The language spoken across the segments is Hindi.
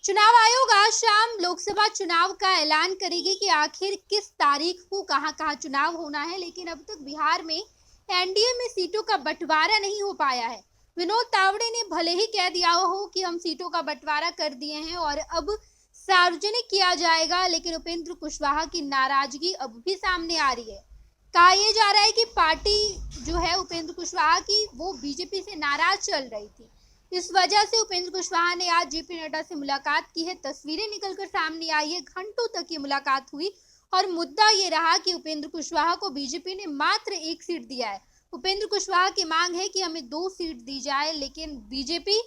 चुनाव आयोग आज शाम लोकसभा चुनाव का ऐलान करेगी कि आखिर किस तारीख को कहां चुनाव होना है, लेकिन अब तक बिहार में एनडीए में सीटों का बंटवारा नहीं हो पाया है। विनोद तावड़े ने भले ही कह दिया हो कि हम सीटों का बंटवारा कर दिए हैं और अब सार्वजनिक किया जाएगा, लेकिन उपेंद्र कुशवाहा की नाराजगी अब भी सामने आ रही है। कहा यह जा रहा है कि पार्टी जो है उपेंद्र कुशवाहा की, वो बीजेपी से नाराज चल रही थी। इस वजह से उपेंद्र कुशवाहा ने आज जेपी नड्डा से मुलाकात की है। तस्वीरें निकलकर सामने आई है, घंटों तक ये मुलाकात हुई और मुद्दा ये रहा कि उपेंद्र कुशवाहा को बीजेपी ने मात्र 1 सीट दिया है। उपेंद्र कुशवाहा की मांग है कि हमें 2 सीट दी जाए, लेकिन बीजेपी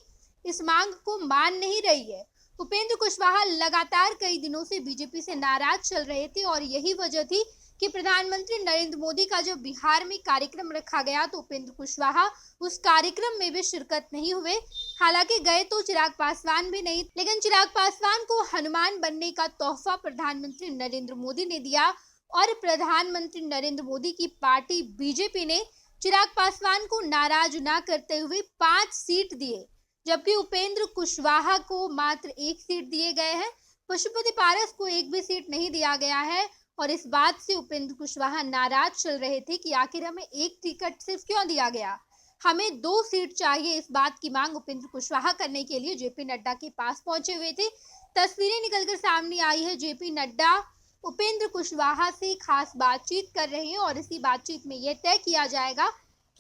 इस मांग को मान नहीं रही है। उपेंद्र कुशवाहा लगातार कई दिनों से बीजेपी से नाराज चल रहे थे और यही वजह थी कि प्रधानमंत्री नरेंद्र मोदी का जब बिहार में कार्यक्रम रखा गया तो उपेंद्र कुशवाहा उस कार्यक्रम में भी शिरकत नहीं हुए। हालांकि गए तो चिराग पासवान भी नहीं, लेकिन चिराग पासवान को हनुमान बनने का तोहफा प्रधानमंत्री नरेंद्र मोदी ने दिया और प्रधानमंत्री नरेंद्र मोदी की पार्टी बीजेपी ने चिराग पासवान को नाराज न करते हुए 5 सीट दिए, जबकि उपेंद्र कुशवाहा को मात्र 1 सीट दिए गए हैं। पशुपति पारस को 1 भी सीट नहीं दिया गया है और इस बात से उपेंद्र कुशवाहा नाराज चल रहे थे कि आखिर हमें 1 टिकट सिर्फ क्यों दिया गया, हमें 2 सीट चाहिए। इस बात की मांग उपेंद्र कुशवाहा करने के लिए जेपी नड्डा के पास पहुंचे हुए थे। तस्वीरें निकलकर सामने आई है, जेपी नड्डा उपेंद्र कुशवाहा से खास बातचीत कर रहे हैं और इसी बातचीत में यह तय किया जाएगा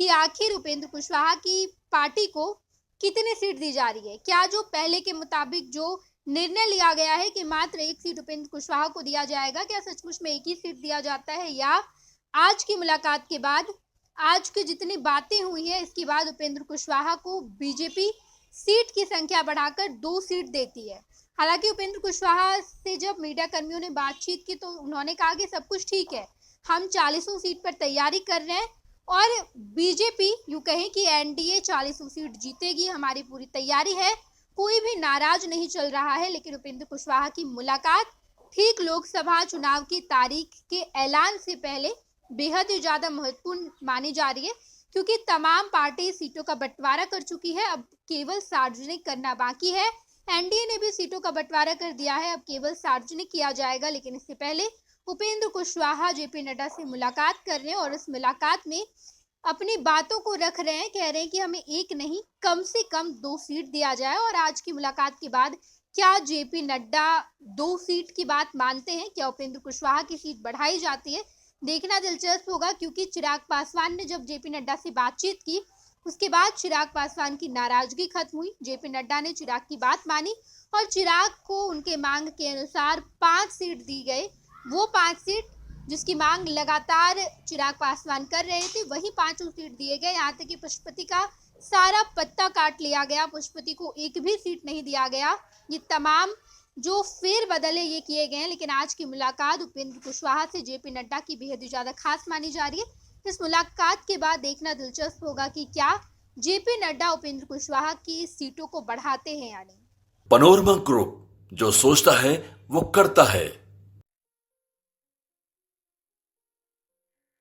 कि आखिर उपेंद्र कुशवाहा की पार्टी को कितनी सीट दी जा रही है। क्या जो पहले के मुताबिक जो निर्णय लिया गया है कि मात्र 1 सीट उपेंद्र कुशवाहा को दिया जाएगा, क्या सचमुच में 1 ही सीट दिया जाता है, या आज की मुलाकात के बाद, आज की जितनी बातें हुई है इसके बाद उपेंद्र कुशवाहा को बीजेपी सीट की संख्या बढ़ाकर 2 सीट देती है। हालांकि उपेंद्र कुशवाहा से जब मीडिया कर्मियों ने बातचीत की तो उन्होंने कहा कि सब कुछ ठीक है, हम 40 सीट पर तैयारी कर रहे हैं और बीजेपी, यूं कहें कि एनडीए 40 सीट जीतेगी, हमारी पूरी तैयारी है, कोई भी नाराज नहीं चल रहा है। लेकिन उपेंद्र कुशवाहा की मुलाकात ठीक लोकसभा चुनाव की तारीख के ऐलान से पहले बेहद ही ज्यादा महत्वपूर्ण मानी जा रही है, क्योंकि तमाम पार्टी सीटों का बंटवारा कर चुकी है, अब केवल सार्वजनिक करना बाकी है। एनडीए ने भी सीटों का बंटवारा कर दिया है, अब केवल सार्वजनिक किया जाएगा। लेकिन इससे पहले उपेंद्र कुशवाहा जेपी नड्डा से मुलाकात कर रहे हैं और इस मुलाकात में अपनी बातों को रख रहे हैं, कह रहे हैं कि हमें 1 नहीं कम से कम 2 सीट दिया जाए। और आज की मुलाकात के बाद क्या जेपी नड्डा 2 सीट की बात मानते हैं, क्या उपेंद्र कुशवाहा की सीट बढ़ाई जाती है, देखना दिलचस्प होगा। क्योंकि चिराग पासवान ने जब जेपी नड्डा से बातचीत की उसके बाद चिराग पासवान की नाराजगी खत्म हुई, जेपी नड्डा ने चिराग की बात मानी और चिराग को उनके मांग के अनुसार 5 सीट दी गई। वो 5 सीट जिसकी मांग लगातार चिराग पासवान कर रहे थे, वही 5 सीट दिए गए। यहाँ तक कि पशुपति का सारा पत्ता काट लिया गया, पशुपति को 1 भी सीट नहीं दिया गया। ये तमाम जो फेर बदले ये किए गए हैं। लेकिन आज की मुलाकात उपेंद्र कुशवाहा से जेपी नड्डा की बेहद ही ज्यादा खास मानी जा रही है। इस मुलाकात के बाद देखना दिलचस्प होगा कि क्या जेपी नड्डा उपेंद्र कुशवाहा की सीटों को बढ़ाते हैं या नहीं। पनोरमा ग्रुप, जो सोचता है वो करता है।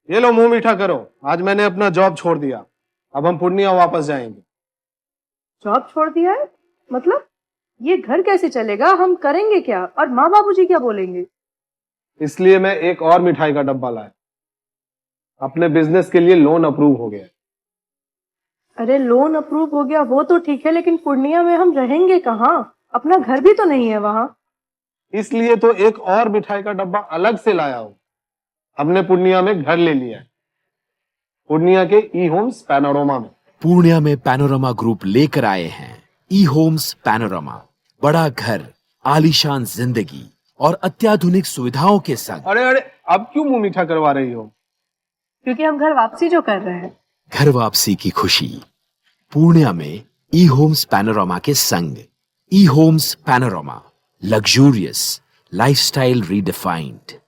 ये लो मुंह मीठा करो, आज मैंने अपना जॉब छोड़ दिया, अब हम पूर्णिया वापस जाएंगे। जॉब छोड़ दिया है? मतलब ये घर कैसे चलेगा, हम करेंगे क्या और माँ बाबूजी क्या बोलेंगे? इसलिए मैं एक और मिठाई का डब्बा लाया, अपने बिजनेस के लिए लोन अप्रूव हो गया। अरे लोन अप्रूव हो गया वो तो ठीक है, लेकिन पूर्णिया में हम रहेंगे कहाँ? अपना घर भी तो नहीं है वहाँ। इसलिए तो एक और मिठाई का डब्बा अलग से लाया हूँ। हमने पूर्णिया में घर ले लिया है, पूर्णिया के ई होम्स पैनोरमा में। पूर्णिया में पैनोरमा ग्रुप लेकर आए हैं ई होम्स पैनोरमा, बड़ा घर, आलीशान जिंदगी और अत्याधुनिक सुविधाओं के संग। अरे अरे, अब क्यों मुंह मीठा करवा रही हो? क्योंकि हम घर वापसी जो कर रहे हैं। घर वापसी की खुशी पूर्णिया में ई होम्स पैनोरमा के संग। ई Homes Panorama, luxurious lifestyle redefined.